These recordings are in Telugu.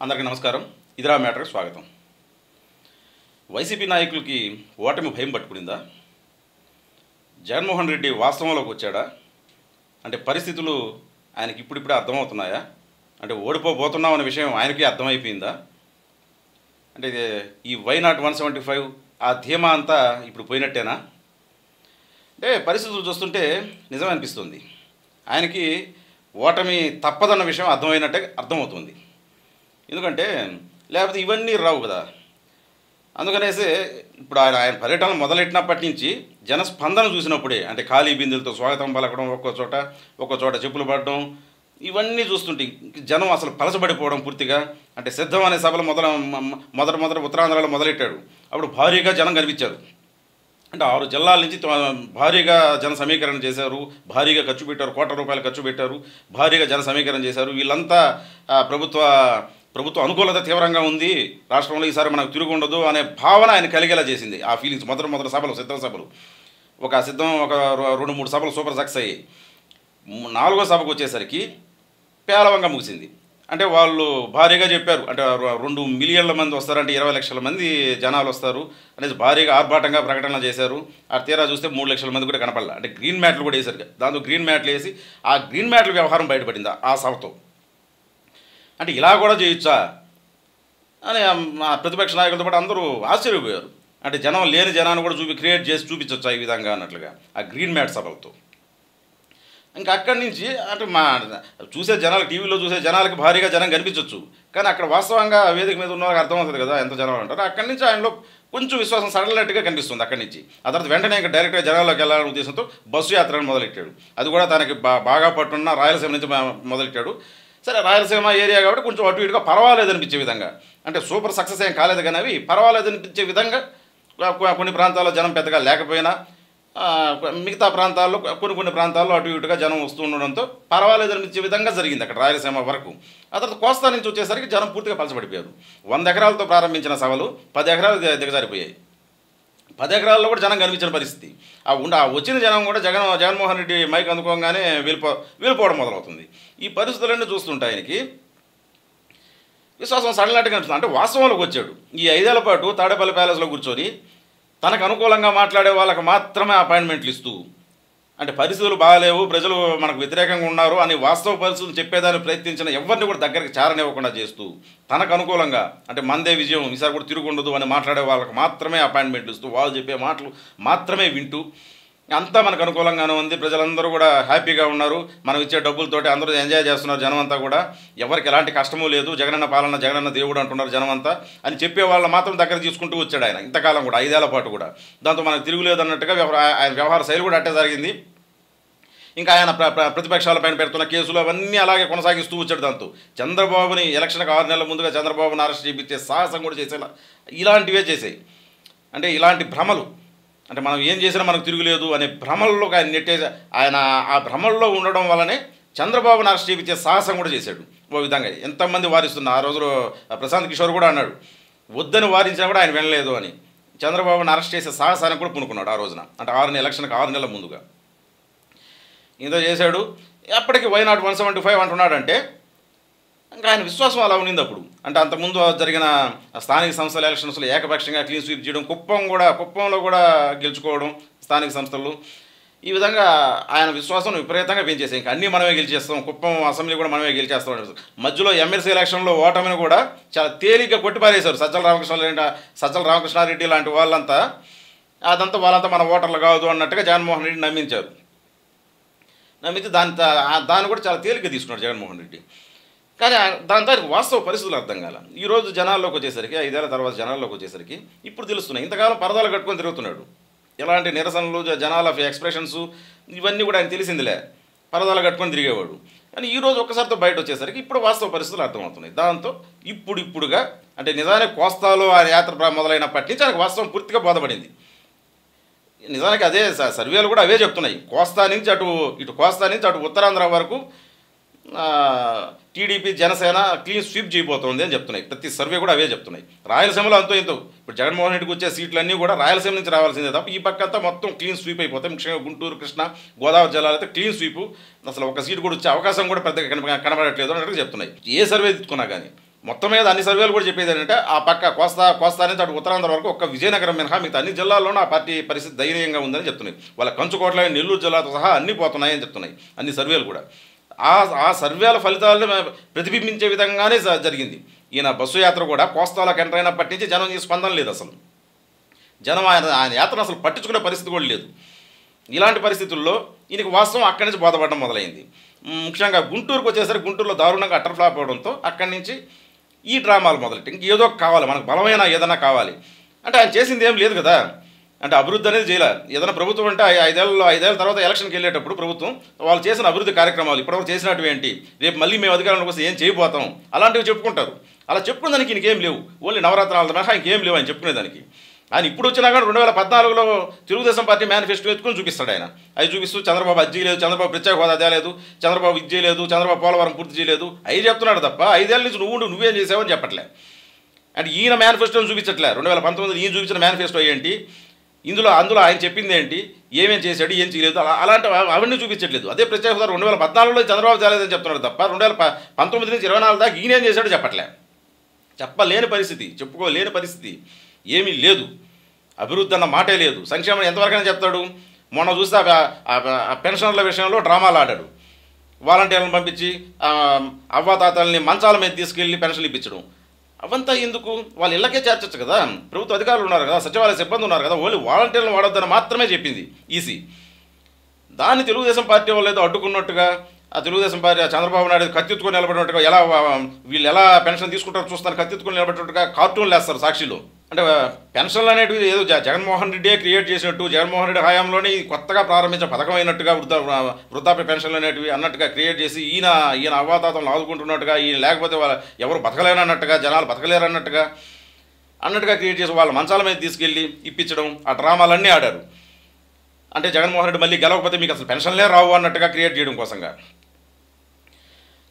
అందరికీ నమస్కారం. ఇదిరా మ్యాటర్కి స్వాగతం. వైసీపీ నాయకులకి ఓటమి భయం పట్టుకునిందా? జగన్మోహన్ రెడ్డి వాస్తవంలోకి వచ్చాడా? అంటే పరిస్థితులు ఆయనకి ఇప్పుడిప్పుడే అర్థమవుతున్నాయా? అంటే ఓడిపోబోతున్నాం అనే విషయం ఆయనకి అర్థమైపోయిందా? అంటే ఈ వై నాట్ 175 ఆ ధీమా అంతా ఇప్పుడు పోయినట్టేనా? అంటే పరిస్థితులు చూస్తుంటే నిజం అనిపిస్తుంది. ఆయనకి ఓటమి తప్పదన్న విషయం అర్థమవుతుంది. ఎందుకంటే లేకపోతే ఇవన్నీ రావు కదా. అందుకనేసి ఇప్పుడు ఆయన పర్యటన మొదలెట్టినప్పటి నుంచి జనస్పందన చూసినప్పుడే, అంటే ఖాళీ బిందెలతో స్వాగతం పలకడం, ఒక్కో చోట చెప్పులు పడడం, ఇవన్నీ చూస్తుంటే జనం అసలు పలచబడిపోవడం పూర్తిగా. అంటే సిద్ధం అనే సభలు మొదట ఉత్తరాంధ్రలో మొదలెట్టాడు. అప్పుడు భారీగా జనం కనిపించారు. అంటే 6 జిల్లాల నుంచి భారీగా జన సమీకరణ చేశారు, భారీగా ఖర్చు పెట్టారు, కోట్ల రూపాయలు ఖర్చు పెట్టారు, భారీగా జన సమీకరణ చేశారు. వీళ్ళంతా ప్రభుత్వ అనుకూలత తీవ్రంగా ఉంది, రాష్ట్రంలో ఈసారి మనకు తిరుగు ఉండదు అనే భావన ఆయన కలిగేలా చేసింది. ఆ ఫీలింగ్స్ మొదటి సభలు, సిద్ధం సభలు, ఒక 2-3 సభలు సూపర్ సక్సెస్ అయ్యాయి. 4వ సభకు వచ్చేసరికి పేలవంగా ముగిసింది. అంటే వాళ్ళు భారీగా చెప్పారు, అంటే 2 మిలియన్ల మంది వస్తారంటే 20 లక్షల మంది జనాలు వస్తారు అనేసి భారీగా ఆర్భాటంగా ప్రకటనలు చేశారు. ఆ తీరా చూస్తే 3 లక్షల మంది కూడా కనపడాల. అంటే గ్రీన్ మ్యాట్లు కూడా వేశారు. దాంతో గ్రీన్ మ్యాట్లు వేసి ఆ గ్రీన్ మ్యాట్ల వ్యవహారం బయటపడింది ఆ సభతో. అంటే ఇలా కూడా చేయొచ్చా అని ప్రతిపక్ష నాయకులతో పాటు అందరూ ఆశ్చర్యపోయారు. అంటే జనం లేని జనాన్ని కూడా క్రియేట్ చేసి చూపించొచ్చా ఈ విధంగా అన్నట్లుగా ఆ గ్రీన్ మ్యాట్ సభలతో. ఇంకా అక్కడి నుంచి అంటే టీవీలో చూసే జనాలకి భారీగా జనం కనిపించవచ్చు, కానీ అక్కడ వాస్తవంగా వేదిక మీద ఉన్న వాళ్ళకి అర్థమవుతుంది కదా ఎంత జనం అంటారు. అక్కడి నుంచి ఆయనలో కొంచెం విశ్వాసం సడలినట్టుగా కనిపిస్తుంది అక్కడి నుంచి. ఆ తర్వాత వెంటనే ఇంకా డైరెక్ట్గా జనాల్లోకి వెళ్ళాలనే ఉద్దేశంతో బస్సు యాత్రను మొదలెట్టాడు. అది కూడా తనకి బాగా పట్టున్న రాయలసీమ నుంచి మొదలెట్టాడు. సరే, రాయలసీమ ఏరియా కాబట్టి కొంచెం అటు ఇటుగా పర్వాలేదు అనిపించే విధంగా, అంటే సూపర్ సక్సెస్ ఏం కాలేదు కానీ అవి పర్వాలేదు అనిపించే విధంగా కొన్ని ప్రాంతాల్లో జనం పెద్దగా లేకపోయినా మిగతా ప్రాంతాల్లో కొన్ని ప్రాంతాల్లో అటు ఇటుగా జనం వస్తూ ఉండడంతో పర్వాలేదు అనిపించే విధంగా జరిగింది అక్కడ రాయలసీమ వరకు. ఆ తర్వాత కోస్తా నుంచి వచ్చేసరికి జనం పూర్తిగా పలచబడిపోయారు. 100 ఎకరాలతో ప్రారంభించిన సభలు 10 ఎకరాలు దిగజారిపోయాయి. 10 ఎకరాల్లో కూడా జనం కనిపించిన పరిస్థితి. ఆ వచ్చిన జనం కూడా జగన్మోహన్ రెడ్డి మైక్ అందుకోగానే వెళ్ళిపోవడం మొదలవుతుంది. ఈ పరిస్థితులన్నీ చూస్తుంటే ఆయనకి విశ్వాసం సడలినట్టుగా కనిపిస్తుంది. అంటే వాస్తవంలోకి వచ్చాడు. ఈ 5 ఏళ్ల పాటు తాడేపల్లి ప్యాలెస్లో కూర్చొని తనకు అనుకూలంగా మాట్లాడే వాళ్ళకి మాత్రమే అపాయింట్మెంట్లు ఇస్తూ, అంటే పరిస్థితులు బాగాలేవు, ప్రజలు మనకు వ్యతిరేకంగా ఉన్నారు అని వాస్తవ పరిస్థితులు చెప్పేదాన్ని ప్రయత్నించిన ఎవరిని కూడా దగ్గరికి చేరనివ్వకుండా చేస్తూ, తనకు అనుకూలంగా అంటే మందే విజయం, ఈసారి కూడా తిరుగుండదు అని మాట్లాడే వాళ్ళకి మాత్రమే అపాయింట్మెంట్లు ఇస్తూ, వాళ్ళు చెప్పే మాటలు మాత్రమే వింటూ, అంతా మనకు అనుకూలంగానే ఉంది, ప్రజలందరూ కూడా హ్యాపీగా ఉన్నారు, మనం ఇచ్చే డబ్బులతోటి అందరూ ఎంజాయ్ చేస్తున్నారు జనం అంతా కూడా, ఎవరికి ఎలాంటి కష్టమూ లేదు, జగనన్న పాలన, జగనన్న దేవుడు అంటున్నారు జనం అంతా అని చెప్పే వాళ్ళని మాత్రం దగ్గర తీసుకుంటూ వచ్చాడు ఆయన ఇంతకాలం కూడా, 5 ఏళ్ల పాటు కూడా. దాంతో మనకు తిరుగులేదు అన్నట్టుగా ఆయన వ్యవహార శైలి కూడా అట్టే జరిగింది. ఇంకా ఆయన ప్రతిపక్షాల పైన పెడుతున్న కేసులు అవన్నీ అలాగే కొనసాగిస్తూ వచ్చాడు. దాంతో చంద్రబాబుని ఎలక్షన్కి 6 నెలల ముందుగా చంద్రబాబుని అరెస్ట్ చేయించే సాహసం కూడా చేసేలా ఇలాంటివే చేసాయి. అంటే ఇలాంటి భ్రమలు, అంటే మనం ఏం చేసినా మనకు తిరుగులేదు అనే భ్రమల్లో ఆయన నెట్టేసి, ఆయన ఆ భ్రమల్లో ఉండడం వల్లనే చంద్రబాబుని అరెస్ట్ చేయించే సాహసం కూడా చేశాడు ఓ విధంగా. ఎంతమంది వారిస్తున్నా ఆ రోజులో ప్రశాంత్ కిషోర్ కూడా అన్నాడు, వద్దని వారించినా కూడా ఆయన వినలేదు అని. చంద్రబాబుని అరెస్ట్ చేసే సాహసానికి కూడా పూనుకున్నాడు ఆ రోజున, అంటే ఎలక్షన్కి 6 నెలల ముందుగా. ఇంత చేశాడు. ఎప్పటికీ వై నాట్ 175 అంటున్నాడంటే ఇంకా ఆయన విశ్వాసం అలా ఉన్నింది అప్పుడు. అంటే అంతకుముందు జరిగిన స్థానిక సంస్థల ఎలక్షన్స్లో ఏకపక్షంగా క్లీన్ స్వీప్ చేయడం, కుప్పంలో కూడా గెలుచుకోవడం స్థానిక సంస్థలు, ఈ విధంగా ఆయన విశ్వాసం విపరీతంగా పెంచేసాయి. ఇంకా అన్నీ మనమే గెలిచేస్తాం, కుప్పం అసెంబ్లీ కూడా మనమే గెలిచేస్తాం. మధ్యలో ఎమ్మెల్సీ ఎలక్షన్లో ఓటమిని కూడా చాలా తేలిగ్గా కొట్టిపారేశారు సజ్జల రామకృష్ణారెడ్డి లాంటి వాళ్ళంతా. వాళ్ళంతా మన ఓటర్లు కాదు అన్నట్టుగా జగన్మోహన్ రెడ్డి నమ్మించి దాన్ని కూడా చాలా తేలిగ్గా తీసుకున్నాడు జగన్మోహన్ రెడ్డి. కానీ దాంతో వాస్తవ పరిస్థితులు అర్థం కాల. ఈరోజు జనాల్లోకి వచ్చేసరికి, 5 ఏళ్ల తర్వాత జనాల్లోకి వచ్చేసరికి ఇప్పుడు తెలుస్తున్నాయి. ఇంతకాలం పరదాలు కట్టుకొని తిరుగుతున్నాడు, ఎలాంటి నిరసనలు, జనాల ఎక్స్ప్రెషన్స్ ఇవన్నీ కూడా ఆయన తెలిసిందిలే, పరదాలు కట్టుకొని తిరిగేవాడు. కానీ ఈరోజు ఒక్కసారితో బయట వచ్చేసరికి ఇప్పుడు వాస్తవ పరిస్థితులు అర్థమవుతున్నాయి. దాంతో ఇప్పుడుగా అంటే నిజానికి కోస్తాలో ఆయన యాత్ర మొదలైనప్పటి నుంచి ఆయనకు వాస్తవం పూర్తిగా బోధపడింది. నిజానికి అదే సర్వేలు కూడా అవే చెప్తున్నాయి. కోస్తా నుంచి అటు ఉత్తరాంధ్ర వరకు టీడీపీ జనసేన క్లీన్ స్వీప్ చేయబోతోంది అని చెప్తున్నాయి. ప్రతి సర్వే కూడా అవే చెప్తున్నాయి. రాయలసీమలో ఇంతో ఇప్పుడు జగన్మోహన్ రెడ్డికి వచ్చే సీట్లన్నీ కూడా రాయలసీమ నుంచి రావాల్సిందే తప్ప ఈ పక్క అంతా మొత్తం క్లీన్ స్వీప్ అయిపోతాయి. ముఖ్యంగా గుంటూరు, కృష్ణా, గోదావరి జిల్లాలో అయితే క్లీన్ స్వీపు, అసలు ఒక సీటు కూడా వచ్చే అవకాశం కూడా పెద్దగా కనబడట్లేదు అన్నట్టుగా చెప్తున్నాయి ఏ సర్వే తీసుకున్నా కానీ. మొత్తం మీద అన్ని సర్వేలు కూడా చెప్పేది ఏంటంటే ఆ పక్క కోస్తా నుంచి అటు ఉత్తరాంధ్ర వరకు ఒక్క విజయనగరం మినహా మిగతా అన్ని జిల్లాల్లోనూ ఆ పార్టీ పరిస్థితి దయనీయంగా ఉందని చెప్తున్నాయి. వాళ్ళ కంచుకోట్ల నెల్లూరు జిల్లాతో సహా అన్నీ పోతున్నాయని చెప్తున్నాయి అన్ని సర్వేలు కూడా. ఆ సర్వేల ఫలితాలను ప్రతిబింబించే విధంగానే జరిగింది. ఈయన బస్సు యాత్ర కూడా కోస్తాలకు ఎంటర్ అయినప్పటి నుంచి జనం ఈ స్పందన లేదు. అసలు జనం ఆయన యాత్రను అసలు పట్టించుకునే పరిస్థితి కూడా లేదు. ఇలాంటి పరిస్థితుల్లో ఈయనకి వాస్తవం అక్కడి నుంచి బోధపడడం మొదలైంది. ముఖ్యంగా గుంటూరుకు వచ్చేసరికి గుంటూరులో దారుణంగా అటర్ ఫ్లాప్ అవడంతో అక్కడి నుంచి ఈ డ్రామాలు మొదలెట్టి ఇంకేదో కావాలి, మనకు బలమైన ఏదైనా కావాలి అంటే ఆయన చేసింది ఏం లేదు కదా. అంటే అభివృద్ధి అనేది చేయలేదు. ఏదైనా ప్రభుత్వం అంటే ఐదేళ్ల తర్వాత ఎలక్షన్కి వెళ్ళేటప్పుడు ప్రభుత్వం వాళ్ళు చేసిన అభివృద్ధి కార్యక్రమాలు ఇప్పటివరకు చేసినట్టు ఏంటి, రేపు మళ్ళీ మేము అధికారంలోకి వస్తే ఏం చేయబోతాం అలాంటివి చెప్పుకుంటారు. అలా చెప్పుకునేదానికి ఇంకేం లేవు. ఓన్లీ నవరత్నాల మినహా ఇంకేం లేవు ఆయన చెప్పుకునేదానికి. ఆయన ఇప్పుడు వచ్చినా కానీ 2014లో తెలుగుదేశం పార్టీ మేనిఫెస్టో ఎత్తుకొని చూపిస్తాడు ఆయన. అవి చూపిస్తూ చంద్రబాబు అది చేయలేదు, చంద్రబాబు ప్రత్యేక హోదా తేలేదు, చంద్రబాబు ఇది చేయలేదు, చంద్రబాబు పోలవరం పూర్తి చేయలేదు అవి చెప్తున్నాడు తప్ప 5 ఏళ్ళ నుంచి నువ్వేం చేసావని చెప్పట్లే. అంటే ఈయన మేనిఫెస్టోని చూపించట్లే. 2019 ఈయన చూపించిన మేనిఫెస్టో ఏంటి, అందులో ఆయన చెప్పింది ఏంటి, ఏమేం చేశాడు, ఏం చేయలేదు అలాంటి అవన్నీ చూపించట్లేదు. అదే ప్రత్యేక హోదా 2014లో చంద్రబాబు తేలేదని చెప్తున్నాడు తప్ప 2019 నుంచి 24 దాకా ఈయన ఏం చేశాడో చెప్పట్లే. చెప్పలేని పరిస్థితి, చెప్పుకోలేని పరిస్థితి ఏమీ లేదు. అభివృద్ధి అన్న మాటే లేదు. సంక్షేమం ఎంతవరకైనా చెప్తాడు. మొన్న చూస్తే ఆ పెన్షన్ల విషయంలో డ్రామాలు ఆడాడు. వాలంటీర్లను పంపించి అవ్వాతాతల్ని మంచాల మీద తీసుకెళ్ళి పెన్షన్లు ఇప్పించడం అవంతా ఎందుకు? వాళ్ళ ఇళ్ళకే చేర్చచ్చు కదా. ప్రభుత్వ అధికారులు ఉన్నారు కదా, సచివాలయ సిబ్బంది ఉన్నారు కదా, ఓన్లీ వాలంటీర్లను వాడొద్దని మాత్రమే చెప్పింది ఈసీ. దాన్ని తెలుగుదేశం పార్టీ వాళ్ళు ఏదో అడ్డుకున్నట్టుగా, ఆ తెలుగుదేశం పార్టీ చంద్రబాబు నాయుడు కత్తిెత్తుకొని నిలబడినట్టుగా, వీళ్ళు ఎలా పెన్షన్ తీసుకుంటారో చూస్తాను కత్తిెత్తుకొని నిలబడినట్టుగా కార్టూన్లు వేస్తారు సాక్షిలో. అంటే పెన్షన్లు అనేటివి ఏదో జగన్మోహన్ రెడ్డి క్రియేట్ చేసినట్టు, జగన్మోహన్ రెడ్డి హయాంలోనే కొత్తగా ప్రారంభించిన పథకం అయినట్టుగా వృద్ధాప్య పెన్షన్లు అనేటివి అన్నట్టుగా క్రియేట్ చేసి ఈయన అవ్వాతాతలను ఆదుకుంటున్నట్టుగా, ఈయన లేకపోతే ఎవరు బతకలేరన్నట్టుగా, జనాలు బతకలేరన్నట్టుగా క్రియేట్ చేసి వాళ్ళ మంచాల మీద తీసుకెళ్ళి ఇప్పించడం, ఆ డ్రామాలన్నీ ఆడారు. అంటే జగన్మోహన్ రెడ్డి మళ్ళీ గెలవకపోతే మీకు అసలు పెన్షన్లే రావు అన్నట్టుగా క్రియేట్ చేయడం కోసంగా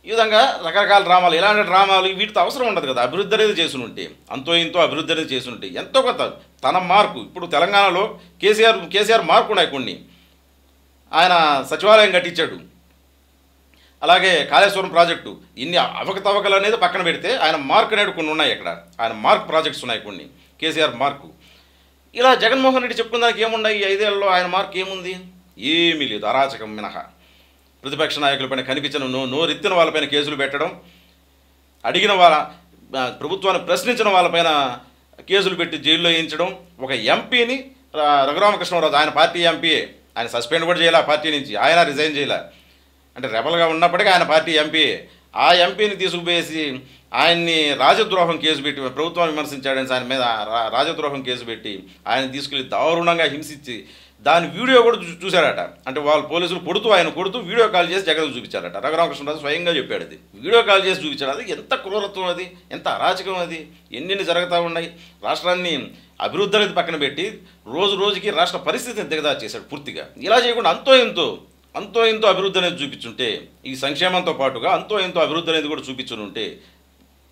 ఈ విధంగా రకరకాల డ్రామాలు. ఇలాంటి డ్రామాలు వీటితో అవసరం ఉండదు కదా. అభివృద్ధి అనేది చేసి ఉంటే, అంతో ఇంతో అభివృద్ధి అనేది చేసి ఉంటే ఎంతో కొంత తన మార్కు. ఇప్పుడు తెలంగాణలో కేసీఆర్ మార్కు ఉన్నాయి కొన్ని. ఆయన సచివాలయం కట్టించాడు, అలాగే కాళేశ్వరం ప్రాజెక్టు, ఇన్ని అవకతవకలు అనేది పక్కన పెడితే ఆయన మార్క్ అనేది కొన్ని ఉన్నాయి. ఇక్కడ ఆయన మార్క్ ప్రాజెక్ట్స్ ఉన్నాయి కొన్ని, కేసీఆర్ మార్కు. ఇలా జగన్మోహన్ రెడ్డి చెప్పుకున్న దానికి ఏమున్నాయి? ఈ 5 ఏళ్లలో ఆయన మార్క్ ఏముంది? ఏమీ లేదు, అరాచకం మినహా. ప్రతిపక్ష నాయకులపైన కనిపించిన నోరెత్తిన వాళ్ళపైన కేసులు పెట్టడం, అడిగిన ప్రభుత్వాన్ని ప్రశ్నించిన వాళ్ళపైన కేసులు పెట్టి జైల్లో వేయించడం. ఒక ఎంపీని రఘురామకృష్ణరాజు, ఆయన పార్టీ ఎంపీఏ, ఆయన సస్పెండ్ కూడా చేయలే ఆ పార్టీ నుంచి, ఆయన రిజైన్ చేయలే. అంటే రెబల్గా ఉన్నప్పటికీ ఆయన పార్టీ ఎంపీఏ. ఆ ఎంపీని తీసుకుపోయేసి ఆయన్ని రాజద్రోహం కేసు పెట్టి, ప్రభుత్వాన్ని విమర్శించాడని ఆయన మీద రాజద్రోహం కేసు పెట్టి ఆయన తీసుకెళ్ళి దారుణంగా హింసించి దాని వీడియో కూడా చూశారట. అంటే వాళ్ళు పోలీసులు ఆయన కొడుతూ వీడియో కాల్ చేసి జగన్ చూపించారట. రఘురామకృష్ణరాజు స్వయంగా చెప్పాడు. అది వీడియో కాల్ చేసి చూపించాడు. అది ఎంత క్రూరత్వం, అది ఎంత అరాచకం, అది ఎన్ని జరుగుతూ ఉన్నాయి. రాష్ట్రాన్ని అభివృద్ధి అనేది పక్కన పెట్టి రోజుకి రాష్ట్ర పరిస్థితిని దిగదారు చేశాడు పూర్తిగా. ఇలా చేయకుండా అంతో ఎంతో అభివృద్ధి అనేది చూపించుంటే, ఈ సంక్షేమంతో పాటుగా అంతో ఎంతో అభివృద్ధి అనేది కూడా చూపించుంటే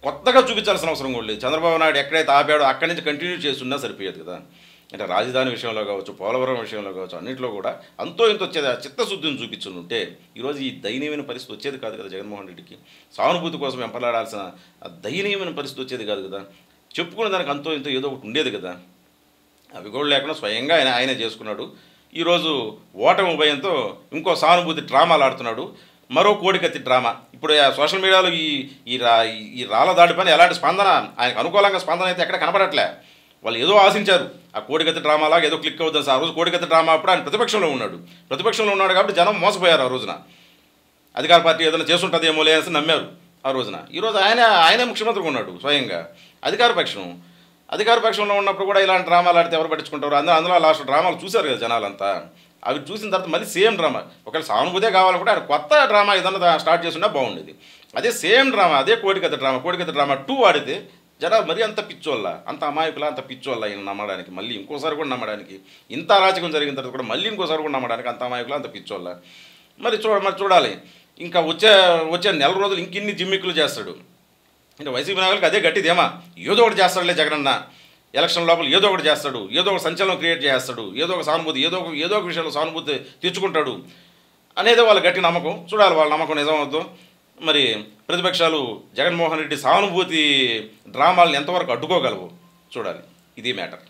కొత్తగా చూపించాల్సిన అవసరం కూడా లేదు. చంద్రబాబు నాయుడు ఎక్కడైతే ఆపాడో అక్కడి నుంచి కంటిన్యూ చేస్తున్నా సరిపోయేది కదా. అంటే రాజధాని విషయంలో కావచ్చు, పోలవరం విషయంలో కావచ్చు, అన్నింటిలో కూడా అంతో ఇంత వచ్చేది చిత్తశుద్ధిని చూపించుంటే ఈరోజు ఈ దయనీయమైన పరిస్థితి వచ్చేది కాదు కదా. జగన్మోహన్ రెడ్డికి సానుభూతి కోసం వెంపలాడాల్సిన దయనీయమైన పరిస్థితి వచ్చేది కాదు కదా. చెప్పుకునే దానికి అంతో ఇంతో ఏదో ఒకటి ఉండేది కదా. అవి కూడా లేకుండా స్వయంగా ఆయనే చేసుకున్నాడు. ఈరోజు ఓటమి భయంతో ఇంకో సానుభూతి డ్రామాలు ఆడుతున్నాడు. మరో కోడికత్తి డ్రామా. ఇప్పుడు సోషల్ మీడియాలో ఈ రాళ్ళ దాడి పైన ఎలాంటి స్పందన, ఆయనకు అనుకూలంగా స్పందన అయితే ఎక్కడ కనపడట్లే. వాళ్ళు ఏదో ఆశించారు, ఆ కోడికత్తి డ్రామాలాగా ఏదో క్లిక్ అవుతుంది. ఆ రోజు కోడికత్తి డ్రామా అప్పుడు ఆయన ప్రతిపక్షంలో ఉన్నాడు కాబట్టి జనం మోసపోయారు. ఆ రోజున అధికార పార్టీ ఏదైనా చేస్తుంటుందేమో లేసి నమ్మారు ఆ రోజున. ఈరోజు ఆయనే ముఖ్యమంత్రిగా ఉన్నాడు స్వయంగా. అధికార పక్షంలో ఉన్నప్పుడు కూడా ఇలాంటి డ్రామాలు ఆడితే ఎవరు పట్టించుకుంటారు? అందులో లాస్ట్ డ్రామాలు చూశారు కదా జనాలంతా. అవి చూసిన తర్వాత మళ్ళీ సేమ్ డ్రామా, ఒకవేళ సానుభూతే కావాలనుకుంటే ఆయన కొత్త డ్రామా ఏదన్నా స్టార్ట్ చేస్తున్నా బాగుండేది. అదే సేమ్ డ్రామా, అదే కోడికత్తి డ్రామా 2 ఆడితే జనాలు మరీ అంత పిచ్చోళ్ళ, అంత అమాయకుల, అంత పిచ్చోళ్ళ ఈయన నమ్మడానికి, మళ్ళీ ఇంకోసారి కూడా నమ్మడానికి, ఇంత అరాచకం జరిగిన తర్వాత కూడా మళ్ళీ ఇంకోసారి కూడా నమ్మడానికి అంత అమాయకుల, అంత పిచ్చోళ్ళ. మరి చూడాలి. ఇంకా వచ్చే నెల రోజులు ఇంకిన్ని జిమ్మిక్కులు చేస్తాడు. అంటే వైసీపీ నాయకులకి అదే గట్టిదేమా, ఏదో ఒకటి చేస్తాడులే జగనన్న, ఎలక్షన్ లోపల ఏదో ఒకటి చేస్తాడు, ఏదో ఒక సంచలనం క్రియేట్ చేస్తాడు, ఏదో ఒక సానుభూతి, ఏదో ఒక విషయంలో సానుభూతి తెచ్చుకుంటాడు అనేది వాళ్ళ గట్టి నమ్మకం. చూడాలి వాళ్ళ నమ్మకం నిజం అవుద్దు. మరి ప్రతిపక్షాలు జగన్మోహన్ రెడ్డి సానుభూతి డ్రామాలను ఎంతవరకు అడ్డుకోగలవు చూడాలి. ఇది మ్యాటర్.